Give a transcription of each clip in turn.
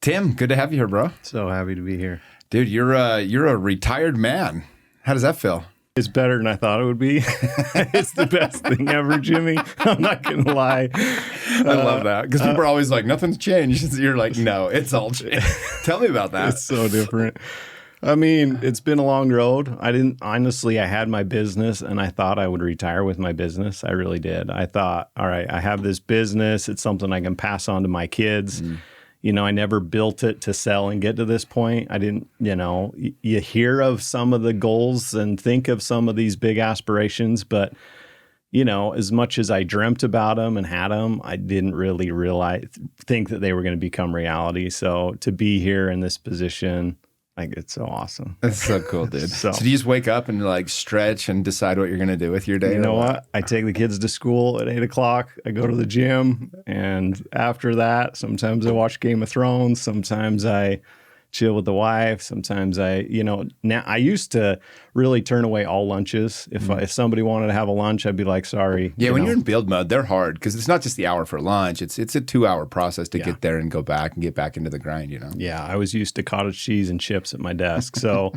Tim, good to have you here, bro. So happy to be here. Dude, you're a retired man. How does that feel? It's better than I thought it would be. It's the best thing ever, Jimmy. I'm not going to lie. I love that because people are always like, nothing's changed. You're like, no, it's all changed. Tell me about that. It's so different. I mean, it's been a long road. I had my business and I thought I would retire with my business. I really did. I thought, all right, I have this business. It's something I can pass on to my kids. You know, I never built it to sell and get to this point. I didn't, you hear of some of the goals and think of some of these big aspirations, but, as much as I dreamt about them and had them, I didn't really think that they were going to become reality. So to be here in this position, it's so awesome. That's so cool, dude. So do you just wake up and like stretch and decide what you're going to do with your day? You know what? I take the kids to school at 8 o'clock. I go to the gym. And after that, sometimes I watch Game of Thrones. Sometimes I chill with the wife. Sometimes now I used to really turn away all lunches. If somebody wanted to have a lunch, I'd be like, sorry. Yeah, when you're in build mode, they're hard because it's not just the hour for lunch. It's a 2-hour process to get there and go back and get back into the grind, Yeah, I was used to cottage cheese and chips at my desk. So,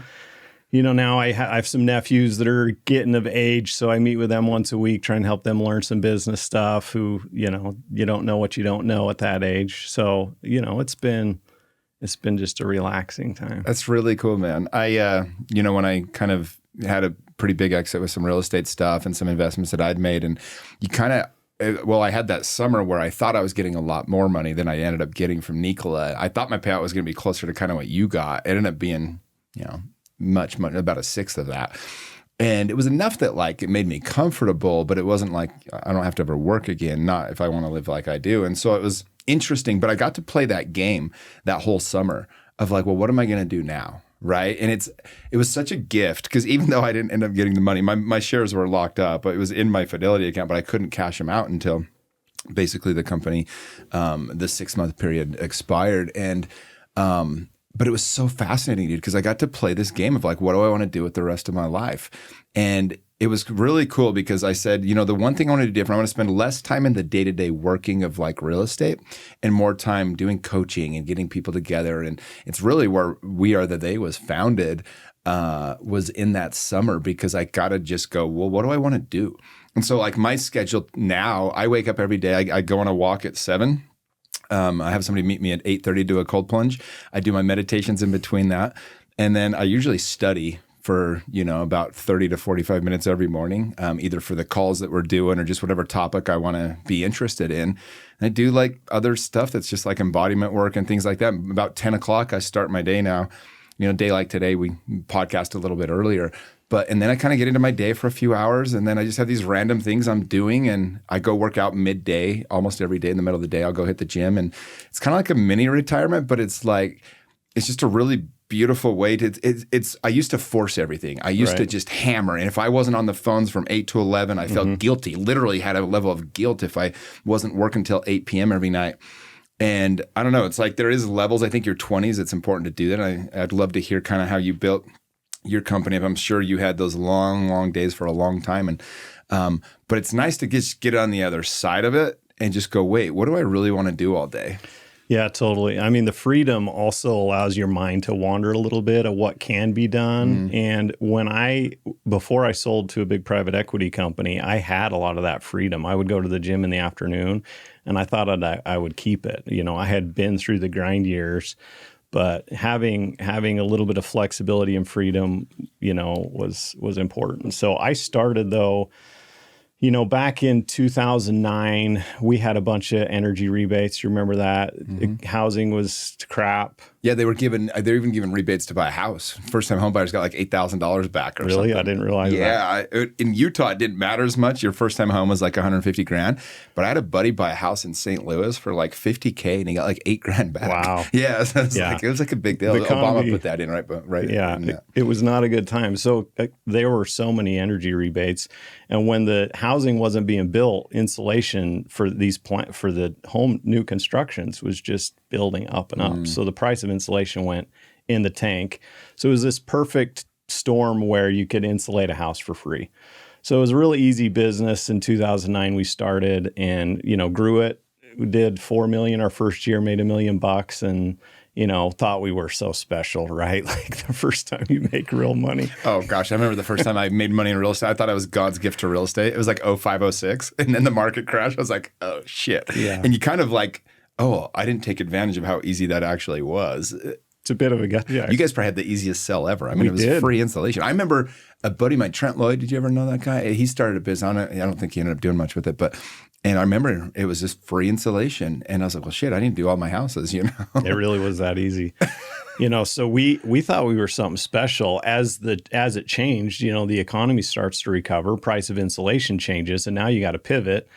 now I have some nephews that are getting of age. So I meet with them once a week, try and help them learn some business stuff who, you don't know what you don't know at that age. So, it's been just a relaxing time. That's really cool, man. I, when I kind of had a pretty big exit with some real estate stuff and some investments that I'd made, and you kind of, I had that summer where I thought I was getting a lot more money than I ended up getting from Nikola. I thought my payout was going to be closer to kind of what you got. It ended up being, much, about a sixth of that. And it was enough that it made me comfortable, but it wasn't like I don't have to ever work again, not if I want to live like I do. And so it was interesting, but I got to play that game that whole summer of what am I going to do now? Right. And it was such a gift because even though I didn't end up getting the money, my shares were locked up, but it was in my Fidelity account, but I couldn't cash them out until basically the company, the 6-month period expired. And, but it was so fascinating, dude, because I got to play this game of what do I want to do with the rest of my life? And it was really cool because I said, the one thing I want to do different, I want to spend less time in the day-to-day working of real estate and more time doing coaching and getting people together. And it's really where We Are The They was founded, was in that summer because I got to just go, well, what do I want to do? And so my schedule now, I wake up every day, I go on a walk at 7. I have somebody meet me at 8:30 to do a cold plunge. I do my meditations in between that. And then I usually study for, about 30 to 45 minutes every morning, either for the calls that we're doing or just whatever topic I want to be interested in. And I do other stuff that's just embodiment work and things like that. About 10 o'clock, I start my day now. Day like today, we podcast a little bit earlier. And then I kind of get into my day for a few hours, and then I just have these random things I'm doing, and I go work out midday almost every day. In the middle of the day, I'll go hit the gym, and it's kind of like a mini retirement, but it's just a really beautiful way to. I used to force everything. I used to just hammer, and if I wasn't on the phones from 8 to 11, I felt guilty. Literally had a level of guilt if I wasn't working till 8 p.m. every night. And I don't know. It's there is levels. I think your 20s, it's important to do that. I'd love to hear kind of how you built your company. I'm sure you had those long, long days for a long time. And but it's nice to just get on the other side of it and just go, wait, what do I really want to do all day? Yeah, totally. I mean, the freedom also allows your mind to wander a little bit of what can be done. And before I sold to a big private equity company, I had a lot of that freedom. I would go to the gym in the afternoon, and I thought I would keep it. I had been through the grind years, but having a little bit of flexibility and freedom, was important. So I started though. Back in 2009, we had a bunch of energy rebates. You remember that? Housing was crap. Yeah, they were even giving rebates to buy a house. First-time homebuyers got $8,000 back or something. Really? I didn't realize that. Yeah, in Utah, it didn't matter as much. Your first-time home was $150,000. But I had a buddy buy a house in St. Louis for $50K, and he got $8,000 back. Wow. Yeah, it was a big deal. Obama put that in, right? Yeah, it was not a good time. So there were so many energy rebates, and when the housing wasn't being built, insulation for the home new constructions was just building up and up. So the price of insulation went in the tank. So it was this perfect storm where you could insulate a house for free. So it was a really easy business. In 2009, we started and, grew it did 4 million our first year, made $1 million, and thought we were so special, right? Like the first time you make real money. Oh gosh, I remember the first time I made money in real estate. I thought I was God's gift to real estate. It was like 05, 06, and then the market crashed. I was like, oh shit. Yeah. And you kind of like, oh, I didn't take advantage of how easy that actually was. It's a bit of a gut. Yeah. You guys probably had the easiest sell ever. I mean, it was free installation. I remember a buddy of mine, Trent Lloyd. Did you ever know that guy? He started a business on it. I don't think he ended up doing much with it, and I remember it was just free installation. And I was like, well, shit, I need to do all my houses, It really was that easy. So we thought we were something special. As it changed, the economy starts to recover, price of insulation changes, and now you got to pivot.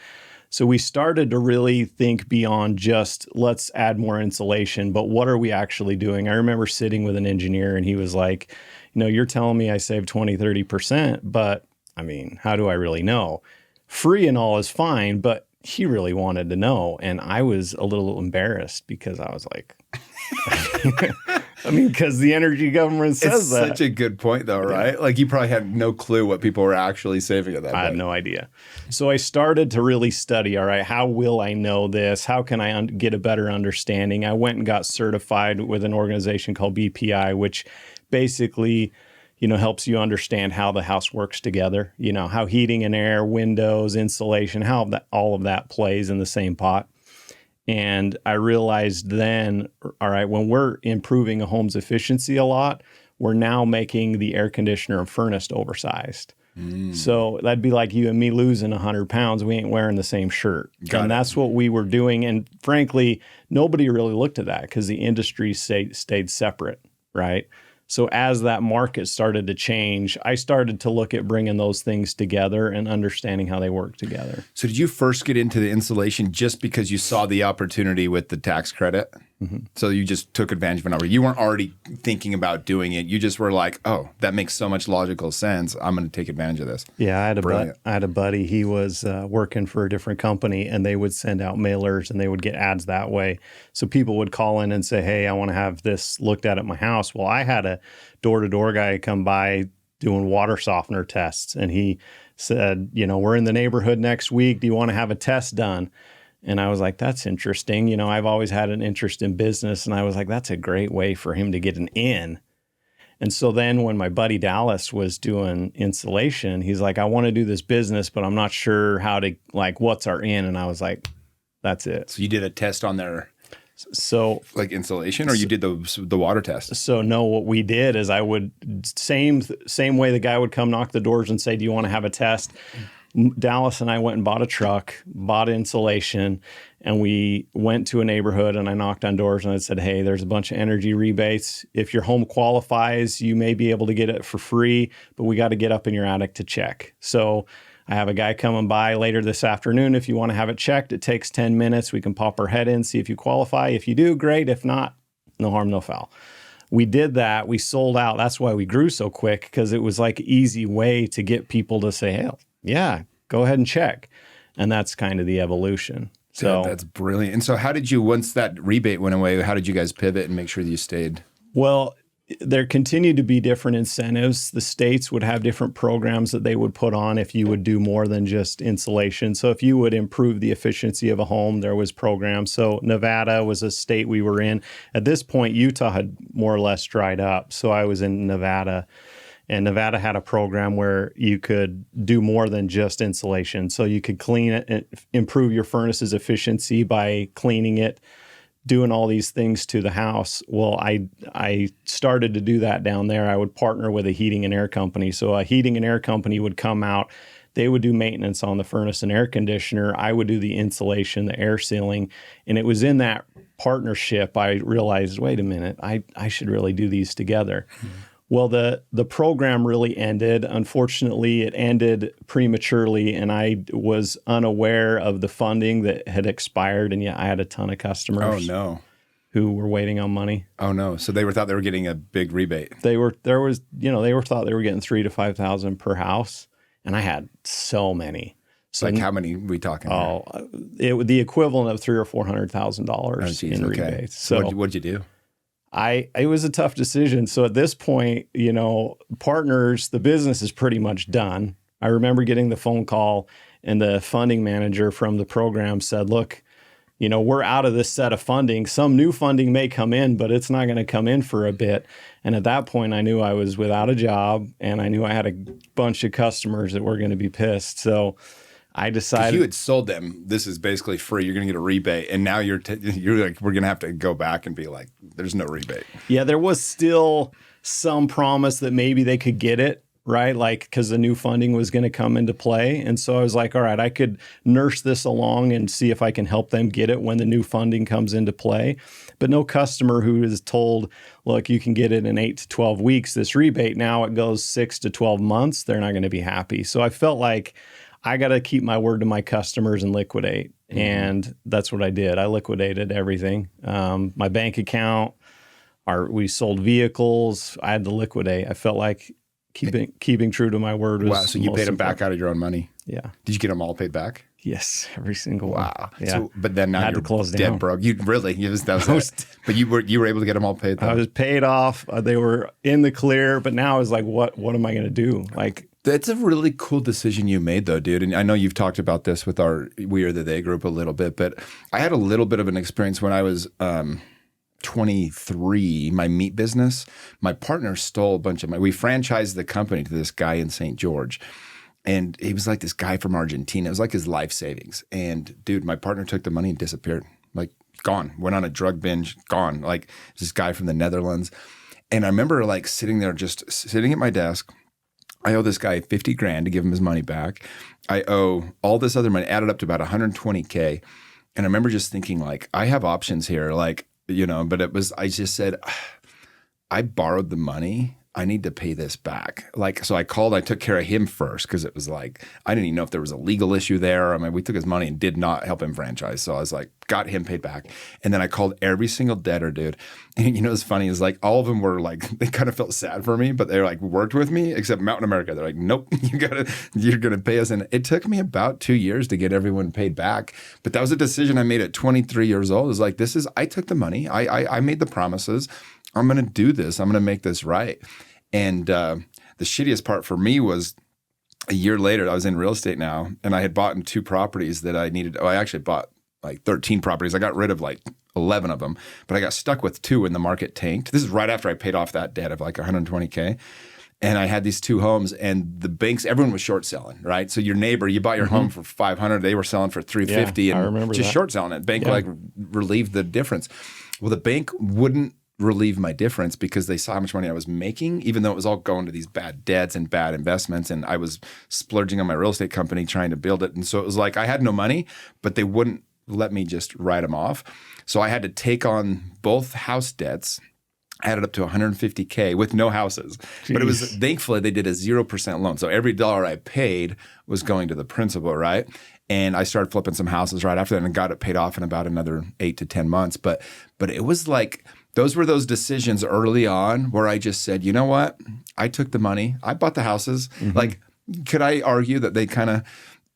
So we started to really think beyond just let's add more insulation, but what are we actually doing? I remember sitting with an engineer and he was like, you're telling me I saved 20, 30%, but I mean, how do I really know? Free and all is fine, but he really wanted to know. And I was a little embarrassed because I was like, because the energy government says that. It's such a good point, though, right? Like you probably had no clue what people were actually saving at that point. I had no idea. So I started to really study, all right, how will I know this? How can I get a better understanding? I went and got certified with an organization called BPI, which basically, helps you understand how the house works together, how heating and air, windows, insulation, how all of that plays in the same pot. And I realized then, all right, when we're improving a home's efficiency a lot, we're now making the air conditioner and furnace oversized. So that'd be like you and me losing 100 pounds. We ain't wearing the same shirt. That's what we were doing. And frankly, nobody really looked at that because the industry stayed separate, right? So as that market started to change, I started to look at bringing those things together and understanding how they work together. So did you first get into the insulation just because you saw the opportunity with the tax credit? Mm-hmm. So you just took advantage of an opportunity. You weren't already thinking about doing it. You just were like, oh, that makes so much logical sense. I'm going to take advantage of this. Yeah, I had a buddy. He was working for a different company, and they would send out mailers, and they would get ads that way. So people would call in and say, hey, I want to have this looked at my house. Well, I had a door-to-door guy come by doing water softener tests, and he said, we're in the neighborhood next week. Do you want to have a test done? And I was like, that's interesting. I've always had an interest in business. And I was like, that's a great way for him to get an in. And so then when my buddy Dallas was doing insulation, he's like, I want to do this business, but I'm not sure how to, what's our in? And I was like, that's it. So you did a test on their like insulation, or you did the water test? So no, what we did is I would, same way the guy would come knock the doors and say, do you want to have a test? Dallas and I went and bought a truck, bought insulation, and we went to a neighborhood, and I knocked on doors and I said, hey, there's a bunch of energy rebates. If your home qualifies, you may be able to get it for free, but we got to get up in your attic to check. So I have a guy coming by later this afternoon. If you want to have it checked, it takes 10 minutes. We can pop our head in, see if you qualify. If you do, great. If not, no harm, no foul. We did that. We sold out. That's why we grew so quick, because it was like an easy way to get people to say, hey, yeah, go ahead and check. And that's kind of the evolution. So that's brilliant. And so how did you, once that rebate went away, how did you guys pivot and make sure that you stayed? Well, there continued to be different incentives. The states would have different programs that they would put on if you would do more than just insulation. So if you would improve the efficiency of a home, there was programs. So Nevada was a state we were in. At this point, Utah had more or less dried up. So I was in Nevada. And Nevada had a program where you could do more than just insulation. So you could clean it and improve your furnace's efficiency by cleaning it, doing all these things to the house. Well, I started to do that down there. I would partner with a heating and air company. So a heating and air company would come out. They would do maintenance on the furnace and air conditioner. I would do the insulation, the air sealing. And it was in that partnership I realized, wait a minute, I should really do these together. Mm-hmm. Well, the program really ended. Unfortunately, it ended prematurely, and I was unaware of the funding that had expired, and yet I had a ton of customers. Oh, no. Who were waiting on money. Oh, no. So they thought they were getting a big rebate. They thought they were getting $3,000 to $5,000 per house, and I had so many. So like how many are we talking? Oh, the equivalent of $300,000 or $400,000 in rebates. So what'd you do? It was a tough decision. So at this point, partners, the business is pretty much done. I remember getting the phone call, and the funding manager from the program said, look, we're out of this set of funding. Some new funding may come in, but it's not going to come in for a bit. And at that point, I knew I was without a job, and I knew I had a bunch of customers that were going to be pissed. So I decided, you had sold them, this is basically free, you're going to get a rebate, and now you're like, we're going to have to go back and be like, there's no rebate. Yeah, there was still some promise that maybe they could get it, right? Like, because the new funding was going to come into play. And so I was like, all right, I could nurse this along and see if I can help them get it when the new funding comes into play. But no customer who is told, look, you can get it in 8 to 12 weeks, this rebate, now it goes 6 to 12 months, they're not going to be happy. So I felt like I got to keep my word to my customers and liquidate. Mm-hmm. And that's what I did. I liquidated everything. My bank account, we sold vehicles. I had to liquidate. I felt like keeping true to my word was. Wow. So you paid them back out of your own money? Yeah. Did you get them all paid back? Yes, every single one. Wow. Yeah. So, but then now you're close dead down. broke. You really, that was it. But you were able to get them all paid though. I was paid off. They were in the clear, but now I was like, what am I going to do? Like, that's a really cool decision you made though, dude. And I know you've talked about this with our We Are the They group a little bit, but I had a little bit of an experience when I was 23, my meat business. My partner stole a bunch of we franchised the company to this guy in St. George. And he was like this guy from Argentina. It was like his life savings. And dude, my partner took the money and disappeared. Like gone. Went on a drug binge, gone. Like this guy from the Netherlands. And I remember like sitting there, just sitting at my desk. I owe this guy 50 grand to give him his money back. I owe all this other money, added up to about 120K. And I remember just thinking like, I have options here. Like, but I just said, I borrowed the money. I need to pay this back. Like, so I took care of him first because it was like, I didn't even know if there was a legal issue there. I mean, we took his money and did not help him franchise. So I was like, got him paid back. And then I called every single debtor, dude. And what's funny is like, all of them were like, they kind of felt sad for me, but they like worked with me, except Mountain America. They're like, nope, you're going to pay us. And it took me about 2 years to get everyone paid back. But that was a decision I made at 23 years old. It was like, I took the money. I made the promises. I'm going to do this. I'm going to make this right. And the shittiest part for me was a year later, I was in real estate now, and I had bought in 2 properties that I needed. I actually bought like 13 properties. I got rid of like 11 of them, but I got stuck with 2 when the market tanked. This is right after I paid off that debt of like 120K. And I had these 2 homes, and the banks, everyone was short selling, right? So your neighbor, you bought your home for 500, they were selling for 350, yeah, and I remember just that. short selling it. Bank like relieved the difference. Well, the bank wouldn't relieve my difference because they saw how much money I was making, even though it was all going to these bad debts and bad investments. And I was splurging on my real estate company trying to build it. And so it was like I had no money, but they wouldn't let me just write them off. So I had to take on both house debts, added up to 150K with no houses. Jeez. But it was, thankfully, they did a 0% loan. So every dollar I paid was going to the principal, right? And I started flipping some houses right after that and got it paid off in about another 8 to 10 months. But it was like, those were those decisions early on where I just said, you know what? I took the money. I bought the houses. Mm-hmm. Like, could I argue that they kind of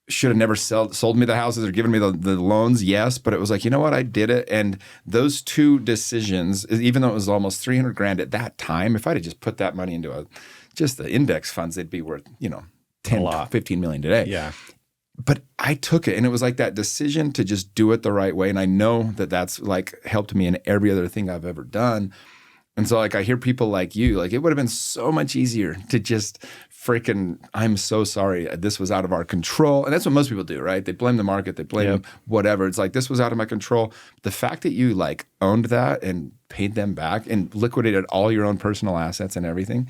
should have never sold me the houses or given me the loans? Yes. But it was like, you know what? I did it. And those 2 decisions, even though it was almost 300 grand at that time, if I'd have just put that money into just the index funds, they'd be worth, 10, 15 million today. Yeah. But I took it, and it was like that decision to just do it the right way. And I know that that's like helped me in every other thing I've ever done. And so like I hear people like you, like it would have been so much easier to just freaking, I'm so sorry, this was out of our control. And that's what most people do, right? They blame the market, they blame whatever. It's like, this was out of my control. The fact that you like owned that and paid them back and liquidated all your own personal assets and everything,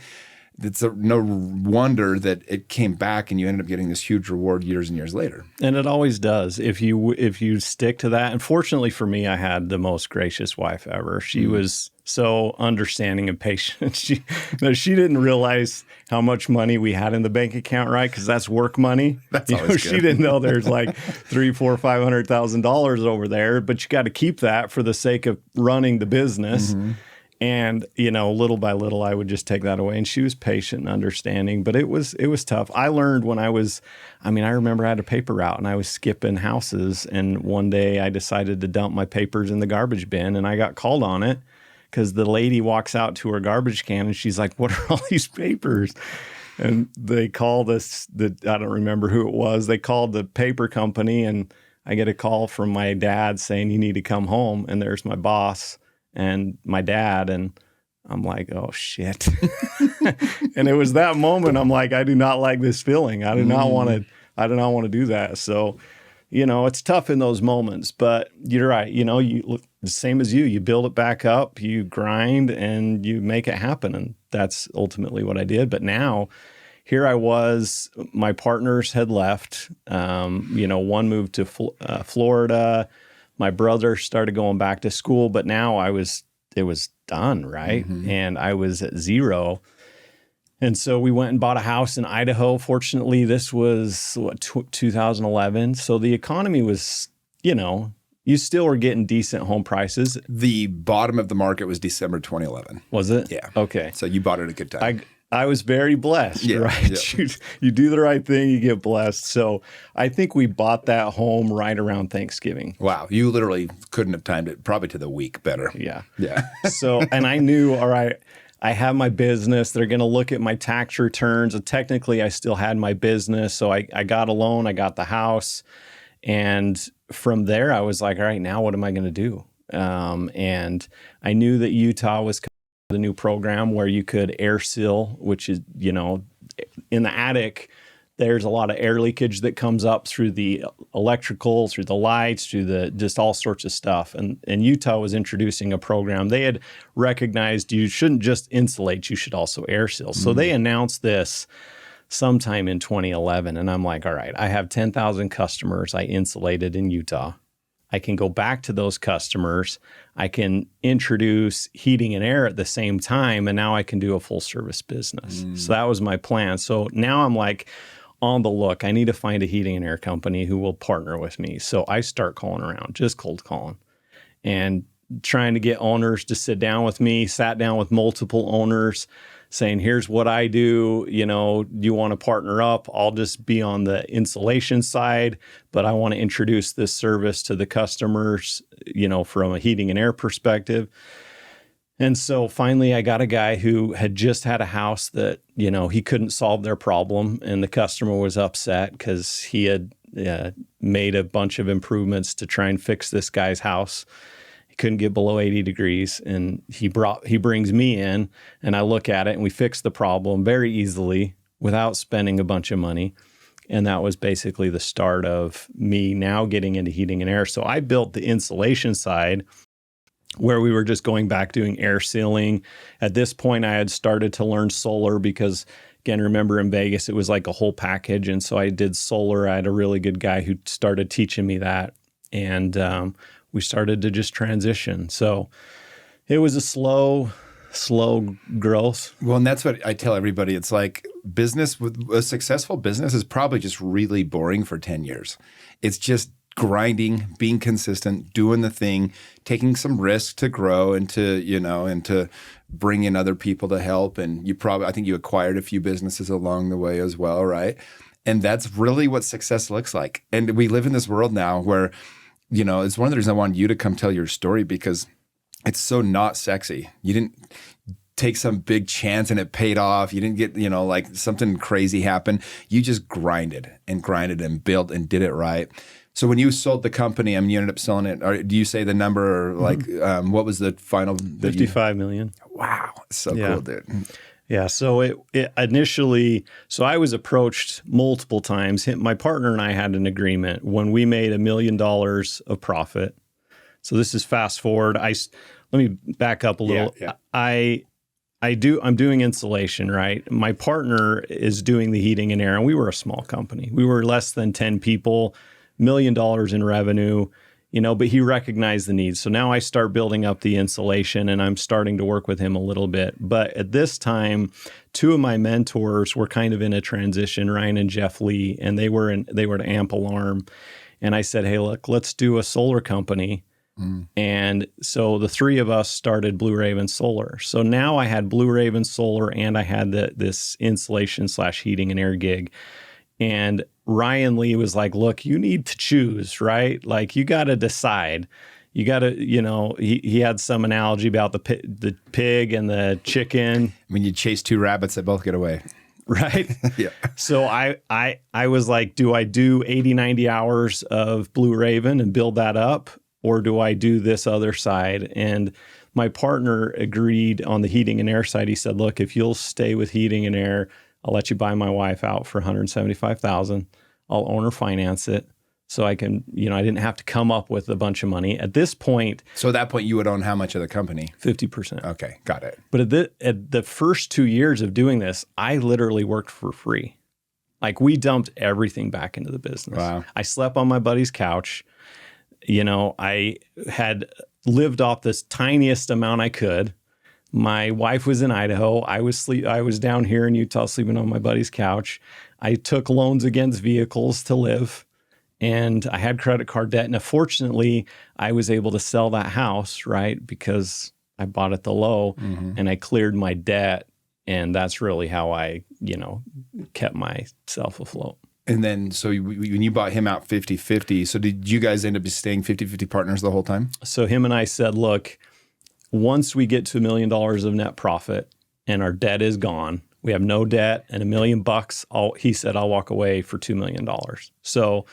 it's no wonder that it came back and you ended up getting this huge reward years and years later. And it always does if you stick to that. And fortunately for me, I had the most gracious wife ever. She was so understanding and patient. She didn't realize how much money we had in the bank account, right? Because that's work money. That's always good. She didn't know there's like $300,000, $400,000, $500,000 over there, but you got to keep that for the sake of running the business. Mm-hmm. And, little by little, I would just take that away. And she was patient and understanding, but it was tough. I learned when I remember I had a paper route and I was skipping houses. And one day I decided to dump my papers in the garbage bin, and I got called on it because the lady walks out to her garbage can and she's like, "What are all these papers?" And they called us, I don't remember who it was. They called the paper company, and I get a call from my dad saying, you need to come home. And there's my boss and my dad. And I'm like, oh shit. And it was that moment. I'm like, I do not like this feeling. I do not want to do that. So, it's tough in those moments, but you're right. You the same as you build it back up, you grind and you make it happen. And that's ultimately what I did. But now here I was, my partners had left, one moved to Florida. My brother started going back to school, but now it was done. Right. Mm-hmm. And I was at zero. And so we went and bought a house in Idaho. Fortunately, this was 2011. So the economy was, you still were getting decent home prices. The bottom of the market was December 2011. Was it? Yeah. Okay. So you bought it at a good time. I was very blessed, right? Yeah. You do the right thing, you get blessed. So I think we bought that home right around Thanksgiving. Wow. You literally couldn't have timed it probably to the week better. Yeah. Yeah. So, and I knew, all right, I have my business. They're going to look at my tax returns. And technically, I still had my business. So I got a loan. I got the house. And from there, I was like, all right, now what am I going to do? And I knew that Utah was the new program where you could air seal, which is, in the attic, there's a lot of air leakage that comes up through the electrical, through the lights, through the just all sorts of stuff. And Utah was introducing a program. They had recognized you shouldn't just insulate, you should also air seal. So they announced this sometime in 2011. And I'm like, all right, I have 10,000 customers I insulated in Utah. I can go back to those customers. I can introduce heating and air at the same time. And now I can do a full service business. So that was my plan. So now I'm like, on the look, I need to find a heating and air company who will partner with me. So I start calling around, just cold calling and trying to get owners to sit down with me, sat down with multiple owners saying, here's what I do. You want to partner up? I'll just be on the insulation side, but I want to introduce this service to the customers, from a heating and air perspective. And so finally, I got a guy who had just had a house that, he couldn't solve their problem. And the customer was upset because he had made a bunch of improvements to try and fix this guy's house. He couldn't get below 80 degrees. And he brings me in and I look at it and we fix the problem very easily without spending a bunch of money. And that was basically the start of me now getting into heating and air. So I built the insulation side, where we were just going back doing air sealing. At this point, I had started to learn solar because, again, remember in Vegas, it was like a whole package. And so I did solar. I had a really good guy who started teaching me that. And we started to just transition. So it was a slow growth. Well, and that's what I tell everybody. It's like business, with a successful business is probably just really boring for 10 years. It's just grinding, being consistent, doing the thing, taking some risk to grow and to bring in other people to help. And I think you acquired a few businesses along the way as well, right? And that's really what success looks like. And we live in this world now where, it's one of the reasons I wanted you to come tell your story, because it's so not sexy. You didn't take some big chance and it paid off. You didn't get, like something crazy happened. You just grinded and built and did it right. So when you sold the company, you ended up selling it. Or do you say the number, or like what was the final? $55 million. Wow, so cool, dude. Yeah. So it initially, I was approached multiple times. My partner and I had an agreement when we made $1 million of profit. So this is fast forward. Let me back up a little. Yeah. I'm doing insulation, right? My partner is doing the heating and air, and we were a small company. We were less than 10 people. $1 million in revenue, but he recognized the needs. So now I start building up the insulation and I'm starting to work with him a little bit. But at this time, two of my mentors were kind of in a transition, Ryan and Jeff Lee, and they were at Amp Alarm. And I said, hey, look, let's do a solar company. And so the three of us started Blue Raven Solar. So now I had Blue Raven Solar and I had this insulation / heating and air gig. And Ryan Lee was like, look, you need to choose, right? Like, you got to decide. You got to, he had some analogy about the pig and the chicken. When you chase two rabbits, they both get away. right? Yeah. So I was like, do I do 80, 90 hours of Blue Raven and build that up? Or do I do this other side? And my partner agreed on the heating and air side. He said, look, if you'll stay with heating and air, I'll let you buy my wife out for $175,000. I'll owner finance it. So I can, I didn't have to come up with a bunch of money. At this point. So at that point, you would own how much of the company? 50%. Okay, got it. But at the first 2 years of doing this, I literally worked for free. Like we dumped everything back into the business. Wow. I slept on my buddy's couch. I had lived off this tiniest amount I could. My wife was in Idaho. I was down here in Utah sleeping on my buddy's couch. I took loans against vehicles to live. And I had credit card debt. And fortunately, I was able to sell that house, right? Because I bought at the low and I cleared my debt. And that's really how I, kept myself afloat. And then, so when you bought him out 50-50, so did you guys end up staying 50-50 partners the whole time? So him and I said, look, once we get to $1 million of net profit and our debt is gone, we have no debt and $1 million, he said, I'll walk away for $2 million. So,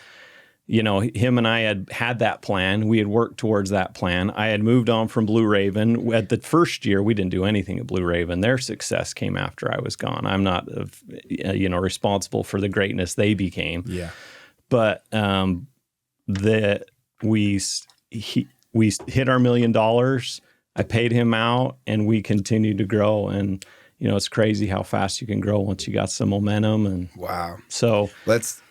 him and I had that plan. We had worked towards that plan. I had moved on from Blue Raven. At the first year, we didn't do anything at Blue Raven. Their success came after I was gone. I'm not, responsible for the greatness they became. Yeah. But we hit our $1 million. I paid him out, and we continued to grow. And it's crazy how fast you can grow once you got some momentum. And wow. So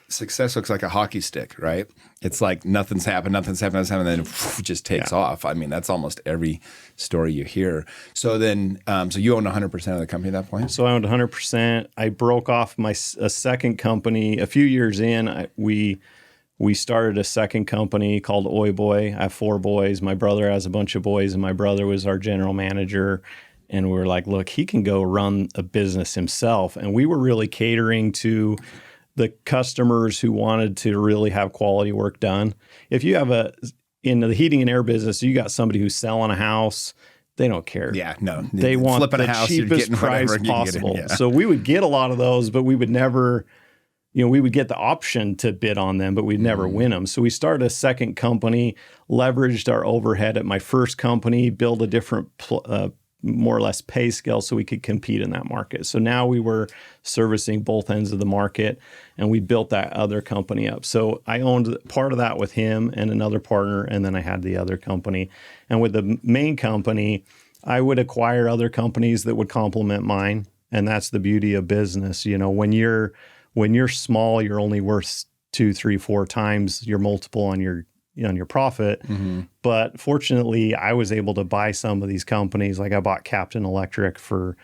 success looks like a hockey stick, right? It's like nothing's happened, and then it just takes off. I mean, that's almost every story you hear. So then, so you owned 100% of the company at that point? So I owned 100%. I broke off a second company. A few years in, we started a second company called Oyler. I have 4 boys. My brother has a bunch of boys, and my brother was our general manager. And we were like, look, he can go run a business himself. And we were really catering to the customers who wanted to really have quality work done. If you have in the heating and air business, you got somebody who's selling a house, they don't care. Yeah, no. They want Flipping the a house, cheapest price possible. Yeah. So we would get a lot of those, but we would never, we would get the option to bid on them, but we'd never win them. So we started a second company, leveraged our overhead at my first company, build a different more or less pay scale so we could compete in that market. So now we were servicing both ends of the market, and we built that other company up. So I owned part of that with him and another partner, and then I had the other company. And with the main company, I would acquire other companies that would complement mine, and that's the beauty of business. When you're small, you're only worth 2, 3, 4 times your multiple on your profit. But fortunately, I was able to buy some of these companies. Like I bought Captain Electric for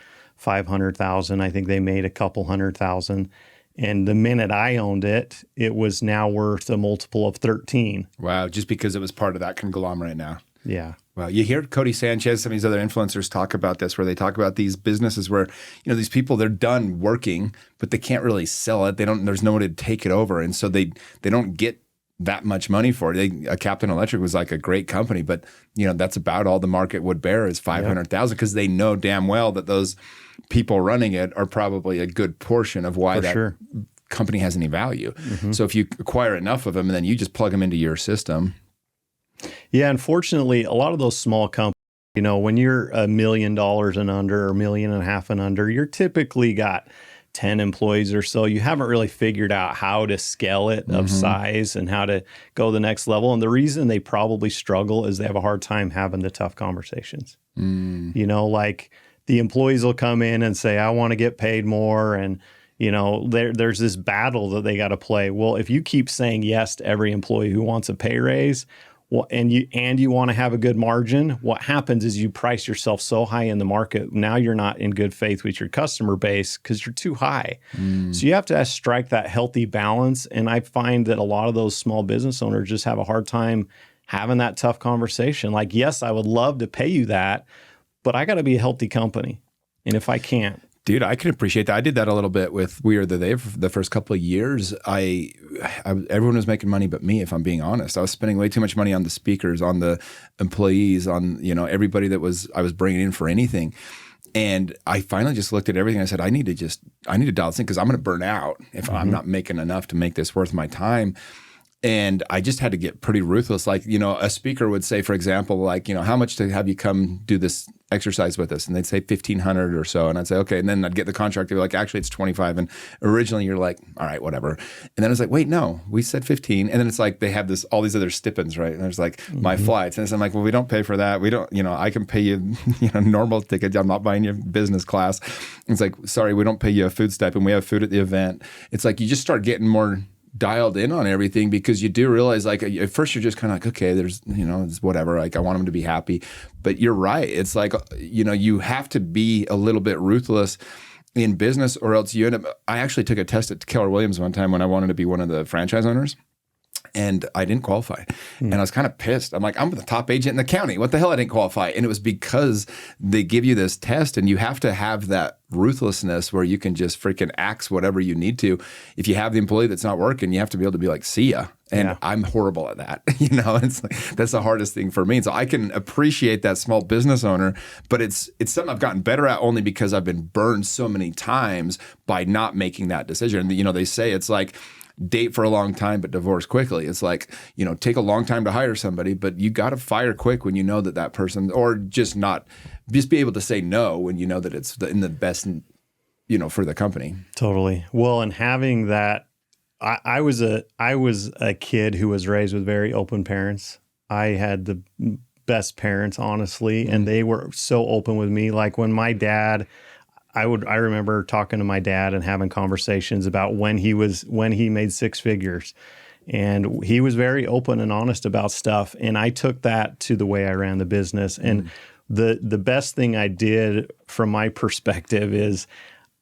$500,000. I think they made a couple $100,000. And the minute I owned it, it was now worth a multiple of 13. Wow, just because it was part of that conglomerate now. Yeah. Well, you hear Cody Sanchez, some of these other influencers talk about this, where they talk about these businesses where, these people, they're done working, but they can't really sell it. There's no one to take it over. And so they don't get that much money for it. Captain Electric was like a great company, but that's about all the market would bear is $500,000, because they know damn well that those people running it are probably a good portion of why company has any value. So if you acquire enough of them, and then you just plug them into your system. Yeah, unfortunately, a lot of those small companies, when you're $1 million and under, or $1.5 million and under, you're typically got 10 employees or so. You haven't really figured out how to scale it of size and how to go the next level. And the reason they probably struggle is they have a hard time having the tough conversations. Like the employees will come in and say, I want to get paid more. And, there's this battle that they got to play. Well, if you keep saying yes to every employee who wants a pay raise, and you want to have a good margin, what happens is you price yourself so high in the market. Now you're not in good faith with your customer base because you're too high. So you have to strike that healthy balance. And I find that a lot of those small business owners just have a hard time having that tough conversation. Like, yes, I would love to pay you that, but I got to be a healthy company. And if I can't, dude, I can appreciate that. I did that a little bit with We Are the They for the first couple of years. Everyone was making money but me, if I'm being honest. I was spending way too much money on the speakers, on the employees, on everybody that I was bringing in for anything. And I finally just looked at everything. I said, I need to dial this in because I'm going to burn out if I'm not making enough to make this worth my time. And I just had to get pretty ruthless. Like, a speaker would say, for example, like, how much to have you come do this exercise with us? And they'd say 1,500 or so. And I'd say, okay. And then I'd get the contract. They'd be like, actually, it's 25. And originally you're like, all right, whatever. And then I was like, wait, no, we said 15. And then it's like they have all these other stipends, right? And there's like my flights. And so I'm like, well, we don't pay for that. We don't, I can pay you, normal ticket. I'm not buying you business class. It's like, sorry, we don't pay you a food stipend. We have food at the event. It's like you just start getting more dialed in on everything because you do realize, like, at first you're just kind of like, okay, there's, it's whatever. Like, I want them to be happy. But you're right. It's like, you have to be a little bit ruthless in business or else you end up. I actually took a test at Keller Williams one time when I wanted to be one of the franchise owners. And I didn't qualify. And I was kind of pissed. I'm like, I'm the top agent in the county. What the hell? I didn't qualify. And it was because they give you this test and you have to have that ruthlessness where you can just freaking axe whatever you need to. If you have the employee that's not working, you have to be able to be like, see ya. And I'm horrible at that. It's like, that's the hardest thing for me. And so I can appreciate that small business owner, but it's something I've gotten better at only because I've been burned so many times by not making that decision. And, they say it's like, date for a long time, but divorce quickly. It's like, take a long time to hire somebody, but you got to fire quick when you know that person, or just be able to say no when you know that it's in the best, for the company. Totally. Well, and having that, I was a kid who was raised with very open parents. I had the best parents, honestly, and they were so open with me. Like when my dad, I remember talking to my dad and having conversations about when he made six figures, and he was very open and honest about stuff. And I took that to the way I ran the business. And the best thing I did from my perspective is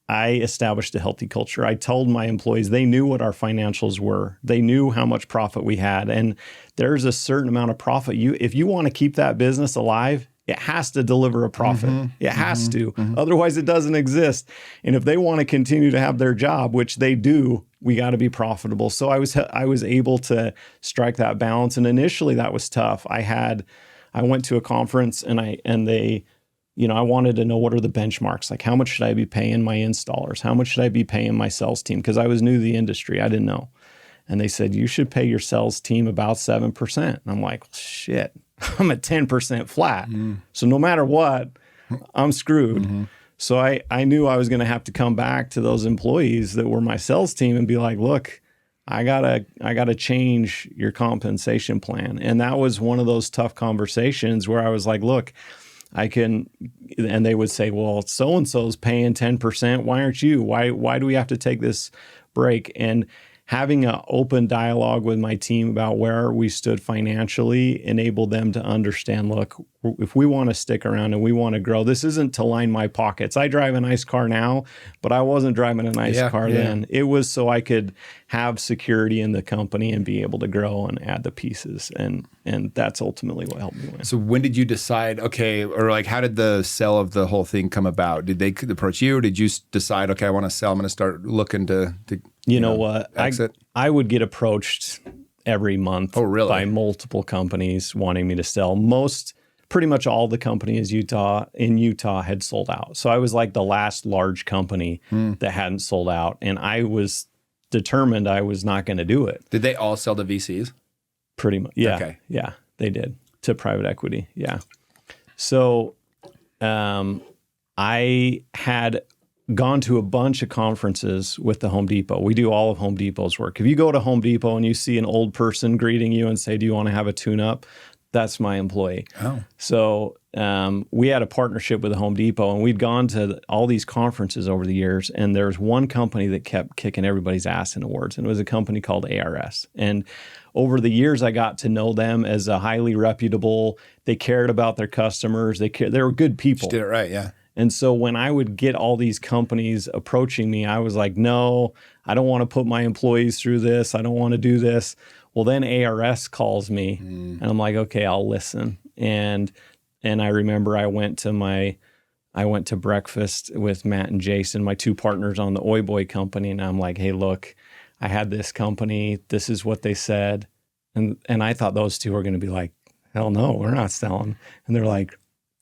I established a healthy culture. I told my employees, they knew what our financials were. They knew how much profit we had. And there's a certain amount of profit. If you want to keep that business alive, it has to deliver a profit. It has to. Otherwise, it doesn't exist. And if they want to continue to have their job, which they do, we got to be profitable. So I was able to strike that balance. And initially, that was tough. I went to a conference and they, I wanted to know, what are the benchmarks? Like, how much should I be paying my installers? How much should I be paying my sales team? Because I was new to the industry. I didn't know. And they said, you should pay your sales team about 7%. And I'm like, shit. I'm at 10% flat. So no matter what, I'm screwed. So I knew I was going to have to come back to those employees that were my sales team and be like, look, I gotta change your compensation plan. And that was one of those tough conversations where I was like, look, and they would say, well, so-and-so's paying 10%. Why aren't you? Why do we have to take this break? And having an open dialogue with my team about where we stood financially enabled them to understand, look, if we want to stick around and we want to grow, this isn't to line my pockets. I drive a nice car now, but I wasn't driving a nice car then. It was so I could have security in the company and be able to grow and add the pieces. And that's ultimately what helped me win. So when did you decide, okay, or like how did the sell of the whole thing come about? Did they approach you, or did you decide, okay, I want to sell, I'm going to start looking to you know what? Exit? I would get approached every month by multiple companies wanting me to sell. Pretty much all the companies in Utah had sold out. So I was like the last large company that hadn't sold out. And I was determined I was not going to do it. Did they all sell to VCs? Pretty much. Yeah. Okay. Yeah, they did, to private equity. Yeah. So I had gone to a bunch of conferences with the Home Depot. We do all of Home Depot's work. If you go to Home Depot and you see an old person greeting you and say, do you want to have a tune-up? That's my employee. Oh. So we had a partnership with the Home Depot, and we'd gone to all these conferences over the years, and there was one company that kept kicking everybody's ass in awards, and it was a company called ARS. And over the years, I got to know them as a highly reputable, they cared about their customers, they were good people. You did it right, yeah. And so when I would get all these companies approaching me, I was like, no, I don't want to put my employees through this. I don't want to do this. Well, then ARS calls me and I'm like, okay, I'll listen. And I remember I went to breakfast with Matt and Jason, my two partners on the Oi Boy company. And I'm like, hey, look, I had this company. This is what they said. And I thought those two were going to be like, hell no, we're not selling. And they're like,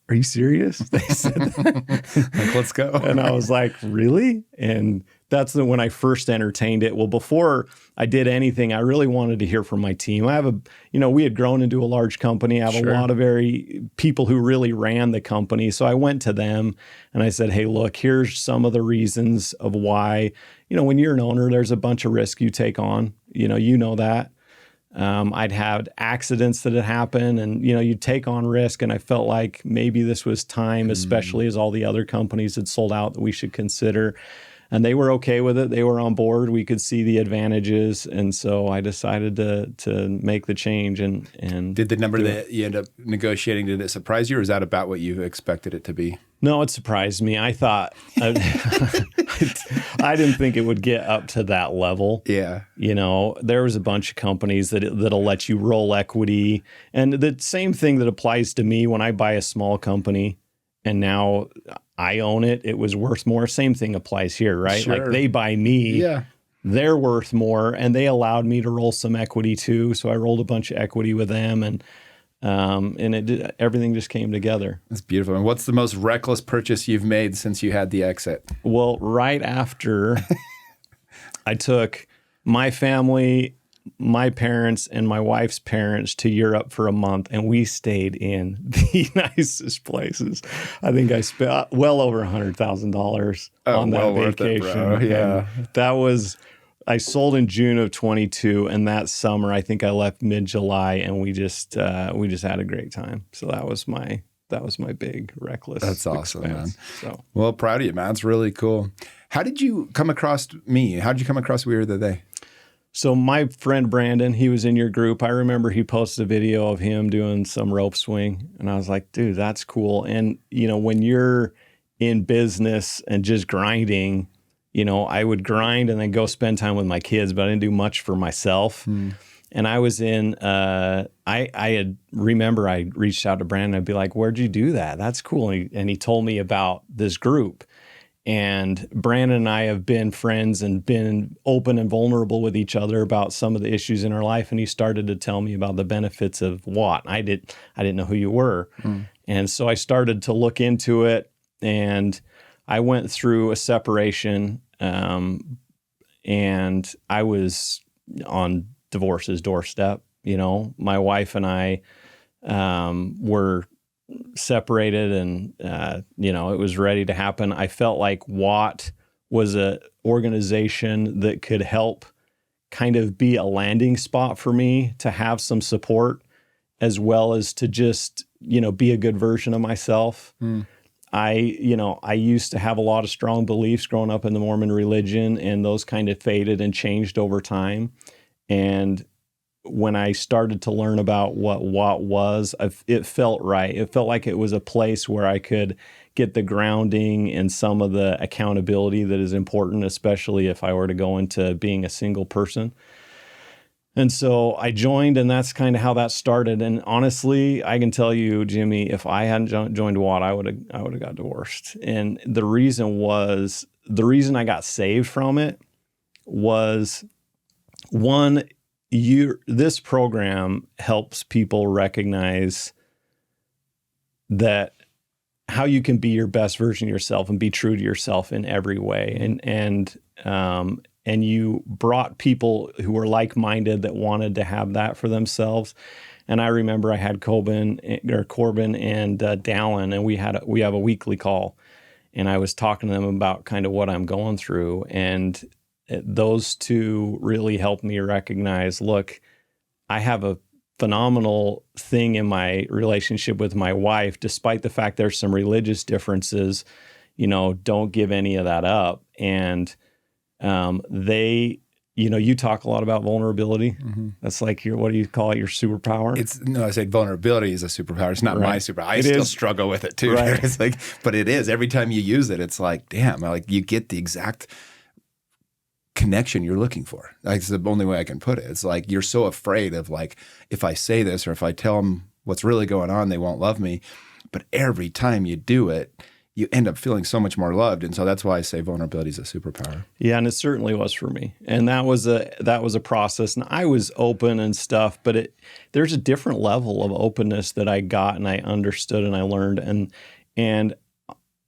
are you serious? They said that. Like, let's go. And I was like, really? And that's when I first entertained it. Well, before I did anything, I really wanted to hear from my team. I have we had grown into a large company. I have a lot of people who really ran the company. So I went to them and I said, hey, look, here's some of the reasons of why, when you're an owner, there's a bunch of risk you take on, you know that. I'd had accidents that had happened and, you take on risk. And I felt like maybe this was time, especially as all the other companies had sold out, that we should consider. And they were okay with it. They were on board. We could see the advantages. And so I decided to make the change. And did the number that you end up negotiating, did it surprise you, or is that about what you expected it to be? No, it surprised me. I thought, I didn't think it would get up to that level. Yeah. There was a bunch of companies that'll let you roll equity. And the same thing that applies to me when I buy a small company and now I own it, it was worth more. Same thing applies here, right? Sure. Like they buy me, they're worth more, and they allowed me to roll some equity too. So I rolled a bunch of equity with them, and everything just came together. That's beautiful. And what's the most reckless purchase you've made since you had the exit? Well, right after I took my family, my parents, and my wife's parents to Europe for a month, and we stayed in the nicest places. I think I spent well over $100,000 on that vacation. It, bro. Yeah, I sold in June of 22, and that summer I think I left mid-July, and we just had a great time. So that was my big reckless. That's awesome, expense. man. So well, proud of you, man. It's really cool. How did you come across me? How did you come across We Are the They? So my friend Brandon, he was in your group. I remember he posted a video of him doing some rope swing, and I was like, dude, that's cool. And, when you're in business and just grinding, I would grind and then go spend time with my kids, but I didn't do much for myself. And I was in, I reached out to Brandon. I'd be like, where'd you do that? That's cool. And he told me about this group. And Brandon and I have been friends and been open and vulnerable with each other about some of the issues in our life. And he started to tell me about the benefits of Watt. I didn't know who you were. And so I started to look into it, and I went through a separation, and I was on divorce's doorstep. My wife and I were separated, and it was ready to happen. I felt like Watt was a organization that could help kind of be a landing spot for me to have some support, as well as to just be a good version of myself. I used to have a lot of strong beliefs growing up in the Mormon religion, and those kind of faded and changed over time. And when I started to learn about what Watt was, it felt right. It felt like it was a place where I could get the grounding and some of the accountability that is important, especially if I were to go into being a single person. And so I joined, and that's kind of how that started. And honestly, I can tell you, Jimmy, if I hadn't joined Watt, I would have got divorced. And the reason I got saved from it was, one, this program helps people recognize that how you can be your best version of yourself and be true to yourself in every way. And you brought people who were like-minded that wanted to have that for themselves. And I remember I had Corbin and Dallin, and we have a weekly call, and I was talking to them about kind of what I'm going through. And those two really helped me recognize, look, I have a phenomenal thing in my relationship with my wife, despite the fact there's some religious differences, don't give any of that up. And you talk a lot about vulnerability. That's like what do you call it? Your superpower? I say vulnerability is a superpower. It's not my superpower. I still struggle with it too. Right. It's like, but it is. Every time you use it, it's like, damn, like you get the exact connection you're looking for. Like, it's the only way I can put it. It's like you're so afraid of, like, if I say this or if I tell them what's really going on, they won't love me. But every time you do it, you end up feeling so much more loved. And so that's why I say vulnerability is a superpower. Yeah, and it certainly was for me. And that was a process. And I was open and stuff, but there's a different level of openness that I got and I understood and I learned. And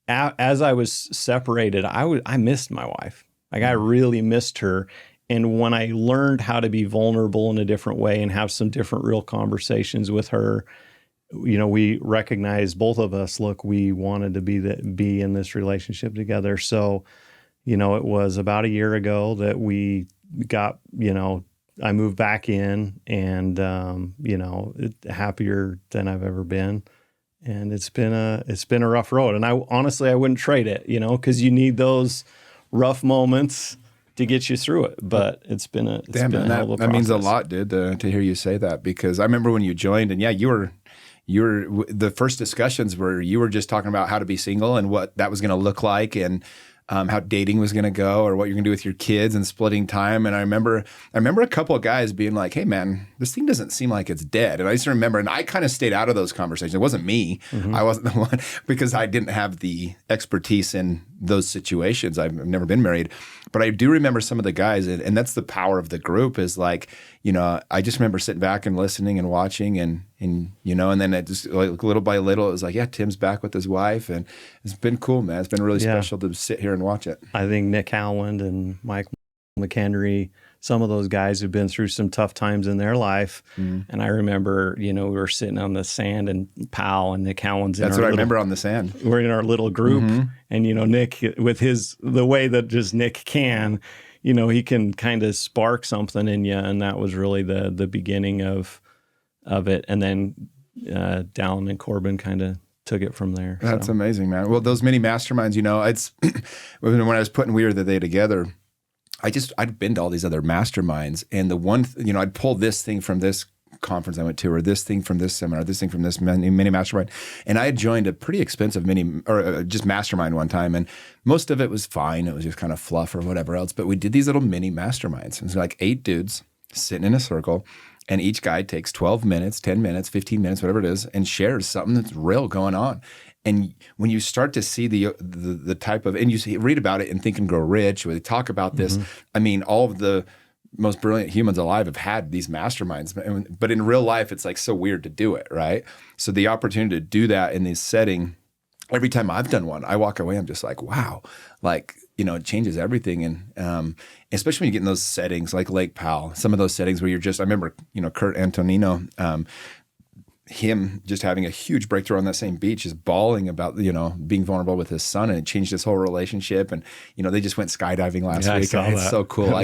as I was separated, I missed my wife. Like I really missed her. And when I learned how to be vulnerable in a different way and have some different real conversations with her, we recognized, both of us, look, we wanted to be in this relationship together. So, it was about a year ago that we got, I moved back in and, happier than I've ever been. And it's been a rough road. And I wouldn't trade it, because you need those rough moments to get you through it. But it's been a hell of a process. That means a lot, dude, to hear you say that, because I remember when you joined, and you were the first discussions where you were just talking about how to be single and what that was going to look like, and how dating was going to go, or what you're going to do with your kids and splitting time. And I remember a couple of guys being like, "Hey man, this thing doesn't seem like it's dead." And I used to remember, and I kind of stayed out of those conversations. It wasn't me. I wasn't the one, because I didn't have the expertise in those situations. I've never been married, but I do remember some of the guys, and that's the power of the group, is like, I just remember sitting back and listening and watching, and then it just, like, little by little, it was like, yeah, Tim's back with his wife, and it's been cool, man. It's been really special to sit here and watch it. I think Nick Howland and Mike McHenry, some of those guys have been through some tough times in their life. And I remember, we were sitting on the sand, and Powell and Nick Howland's in That's what I remember on the sand. We're in our little group, and, Nick, with the way that just Nick can, he can kind of spark something in you. And that was really the beginning of it. And then Dallin and Corbin kind of took it from there. That's amazing, man. Well, those mini masterminds, it's when I was putting We Are the They together, I'd been to all these other masterminds, and the one, I'd pull this thing from this conference I went to, or this thing from this seminar, this thing from this mini mastermind. And I had joined a pretty expensive just mastermind one time, and most of it was fine. It was just kind of fluff or whatever else. But we did these little mini masterminds. It was like 8 dudes sitting in a circle, and each guy takes 12 minutes, 10 minutes, 15 minutes, whatever it is, and shares something that's real going on. And when you start to see the type of, and you read about it in Think and Grow Rich, where they talk about this, I mean, all of the most brilliant humans alive have had these masterminds, but in real life, it's like so weird to do it, right? So the opportunity to do that in this setting, every time I've done one, I walk away, I'm just like, wow, like, it changes everything. And especially when you get in those settings like Lake Powell, some of those settings where I remember, Kurt Antonino, him just having a huge breakthrough on that same beach, just bawling about, being vulnerable with his son, and it changed his whole relationship. And, they just went skydiving last week. It's so cool.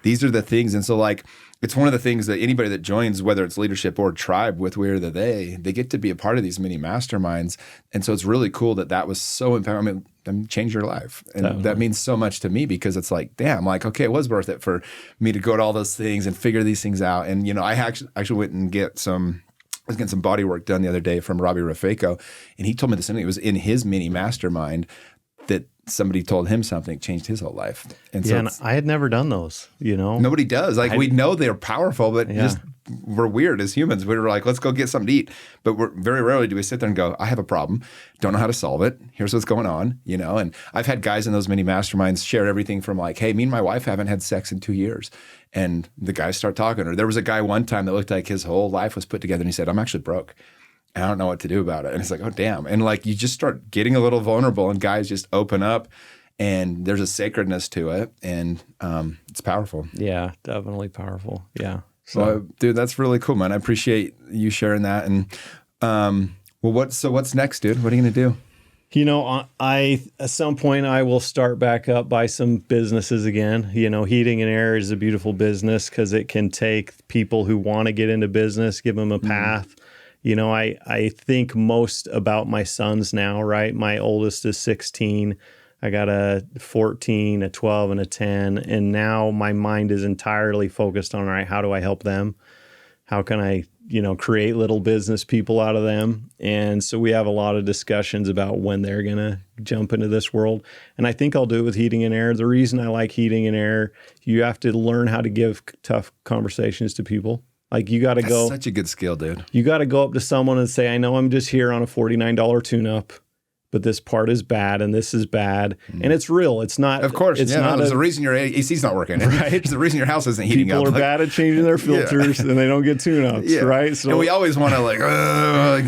These are the things. And so, like, it's one of the things that anybody that joins, whether it's leadership or tribe with We Are the They get to be a part of these mini masterminds. And so it's really cool that was so empowering. I mean, change your life. And that means so much to me, because it's like, damn, like, okay, it was worth it for me to go to all those things and figure these things out. And, I actually went and I was getting some body work done the other day from Robbie Rafeko, and he told me the same thing. It was in his mini mastermind that somebody told him something, changed his whole life. And so I had never done those, Nobody does. Like, we know they're powerful, but just we're weird as humans. We were like, let's go get something to eat. But very rarely do we sit there and go, I have a problem, don't know how to solve it. Here's what's going on, And I've had guys in those mini masterminds share everything from like, hey, me and my wife haven't had sex in 2 years. And the guys start talking. Or there was a guy one time that looked like his whole life was put together, and he said, I'm actually broke. I don't know what to do about it. And it's like, oh, damn. And like, you just start getting a little vulnerable, and guys just open up, and there's a sacredness to it. And it's powerful. Yeah, definitely powerful. Yeah. So, dude, that's really cool, man. I appreciate you sharing that. And what's next, dude? What are you going to do? At some point I will start back up by some businesses again. Heating and air is a beautiful business because it can take people who want to get into business, give them a path. I think most about my sons now, right? My oldest is 16. I got a 14, a 12, and a 10. And now my mind is entirely focused on, all right, how do I help them? How can I, create little business people out of them? And so we have a lot of discussions about when they're going to jump into this world. And I think I'll do it with heating and air. The reason I like heating and air, you have to learn how to give tough conversations to people. Like, you got to go. Such a good skill, dude. You got to go up to someone and say, I know I'm just here on a $49 tune-up, but this part is bad and this is bad. And it's real. It's not. Of course. It's not there's a reason your AC's not working. Right. There's a reason your house isn't heating People up. are bad at changing their filters and they don't get tune-ups, right? So, and we always want to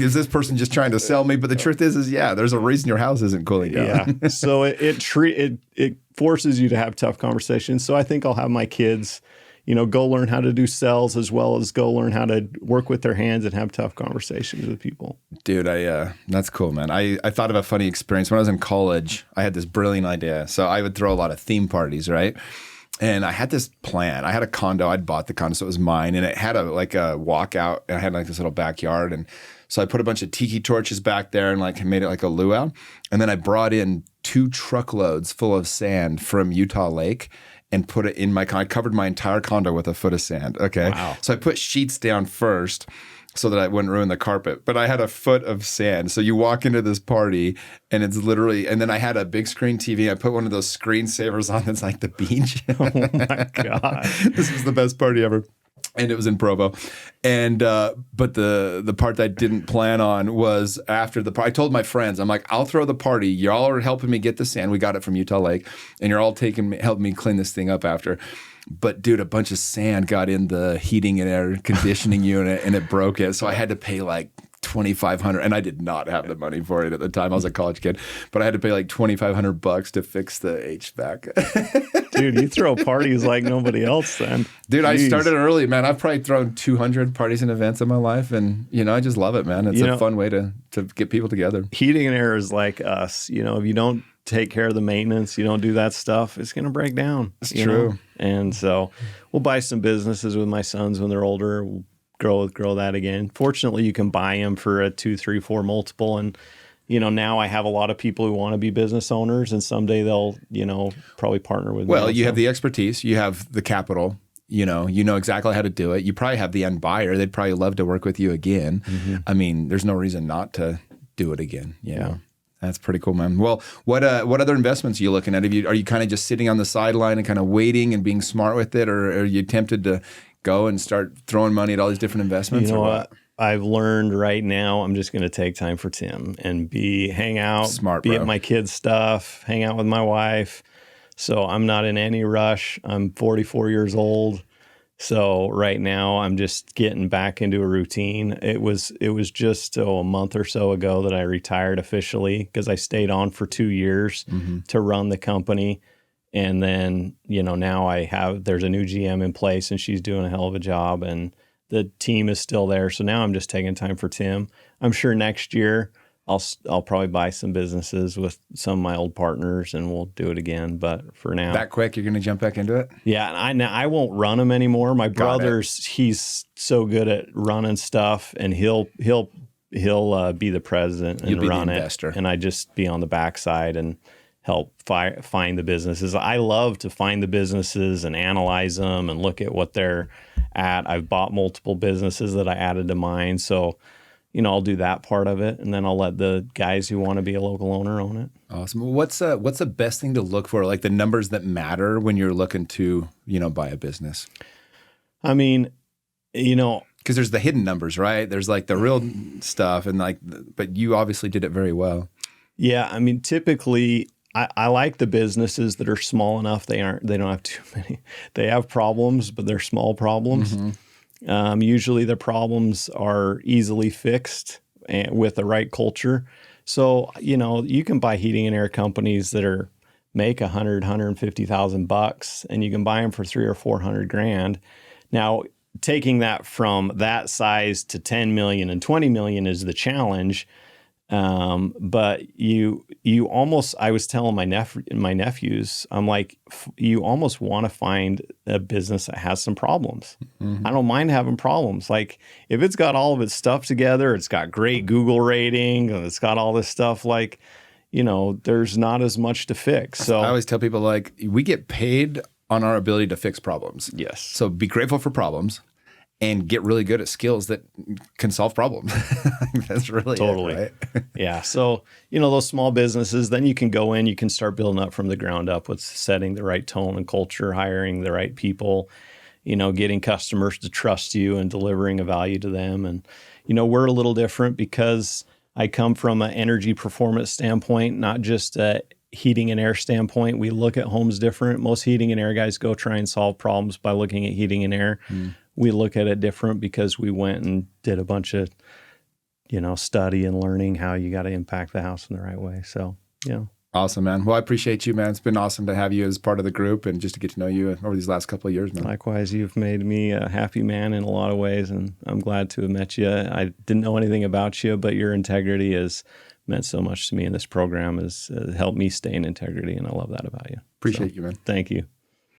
is this person just trying to sell me? But the truth is there's a reason your house isn't cooling down. Yeah. So it forces you to have tough conversations. So I think I'll have my kids, go learn how to do sales as well as go learn how to work with their hands and have tough conversations with people. Dude, that's cool, man. I thought of a funny experience. When I was in college, I had this brilliant idea. So I would throw a lot of theme parties, right? And I had this plan. I had a condo. I'd bought the condo, so it was mine. And it had a walkout. And I had this little backyard. And so I put a bunch of tiki torches back there and made it like a luau. And then I brought in 2 truckloads full of sand from Utah Lake and put it in my condo. I covered my entire condo with a foot of sand. Okay. Wow. So I put sheets down first so that I wouldn't ruin the carpet. But I had a foot of sand. So you walk into this party and it's literally, and then I had a big screen TV. I put one of those screensavers on that's like the beach. Oh my God. This was the best party ever. And it was in Provo. And but the part that I didn't plan on was after the party. I told my friends, I'm like, I'll throw the party. Y'all are helping me get the sand. We got it from Utah Lake. And you're all helping me clean this thing up after. But dude, a bunch of sand got in the heating and air conditioning unit and it broke it. So I had to pay like $2,500, and I did not have the money for it at the time. I was a college kid, but I had to pay like $2,500 to fix the HVAC. Dude, you throw parties like nobody else then. Dude, Jeez. I started early, man. I've probably thrown 200 parties and events in my life, and I just love it, man. It's a fun way to get people together. Heating and air is like us. If you don't take care of the maintenance, you don't do that stuff, it's going to break down. It's true. And so we'll buy some businesses with my sons when they're older. We'll grow that again. Fortunately, you can buy them for a 2, 3, 4 multiple. And, now I have a lot of people who want to be business owners, and someday they'll, probably partner with me. Well, you have the expertise, you have the capital, you know exactly how to do it. You probably have the end buyer. They'd probably love to work with you again. Mm-hmm. I mean, there's no reason not to do it again. Yeah. That's pretty cool, man. Well, what other investments are you looking at? Are you kind of just sitting on the sideline and kind of waiting and being smart with it, or are you tempted to go and start throwing money at all these different investments? You know what? I've learned right now I'm just going to take time for Tim and hang out, smart, be at my kids' stuff, hang out with my wife. So I'm not in any rush. I'm 44 years old. So right now I'm just getting back into a routine. It was just a month or so ago that I retired officially because I stayed on for 2 years to run the company. And then, now there's a new GM in place and she's doing a hell of a job and the team is still there. So now I'm just taking time for Tim. I'm sure next year I'll probably buy some businesses with some of my old partners and we'll do it again. But for now, that quick, you're going to jump back into it? Yeah. And I won't run them anymore. My brother's, he's so good at running stuff and he'll be the president and run it. And I just be on the backside and help find the businesses. I love to find the businesses and analyze them and look at what they're at. I've bought multiple businesses that I added to mine. So, I'll do that part of it, and then I'll let the guys who want to be a local owner own it. Awesome. What's the best thing to look for, like the numbers that matter when you're looking to, buy a business? I mean, because there's the hidden numbers, right? There's like the real stuff, and but you obviously did it very well. Yeah, I mean, typically, I like the businesses that are small enough. They don't have too many. They have problems, but they're small problems. Mm-hmm. Usually the problems are easily fixed with the right culture. So, you can buy heating and air companies that make $150,000 and you can buy them for $300,000 or $400,000. Now, taking that from that size to 10 million and 20 million is the challenge. But you almost, I was telling my nephews, I'm like, you almost want to find a business that has some problems. Mm-hmm. I don't mind having problems. Like if it's got all of its stuff together, it's got great Google rating and it's got all this stuff, like, there's not as much to fix. So I always tell people we get paid on our ability to fix problems. Yes. So be grateful for problems. And get really good at skills that can solve problems. That's really totally it, right? Yeah. So, those small businesses, then you can go in, you can start building up from the ground up with setting the right tone and culture, hiring the right people, getting customers to trust you and delivering a value to them. And, we're a little different because I come from an energy performance standpoint, not just a heating and air standpoint. We look at homes different. Most heating and air guys go try and solve problems by looking at heating and air. We look at it different because we went and did a bunch of, study and learning how you got to impact the house in the right way. So, Awesome, man. Well, I appreciate you, man. It's been awesome to have you as part of the group and just to get to know you over these last couple of years, man. Likewise, you've made me a happy man in a lot of ways, and I'm glad to have met you. I didn't know anything about you, but your integrity has meant so much to me, and this program has helped me stay in integrity, and I love that about you. Appreciate you, man. Thank you.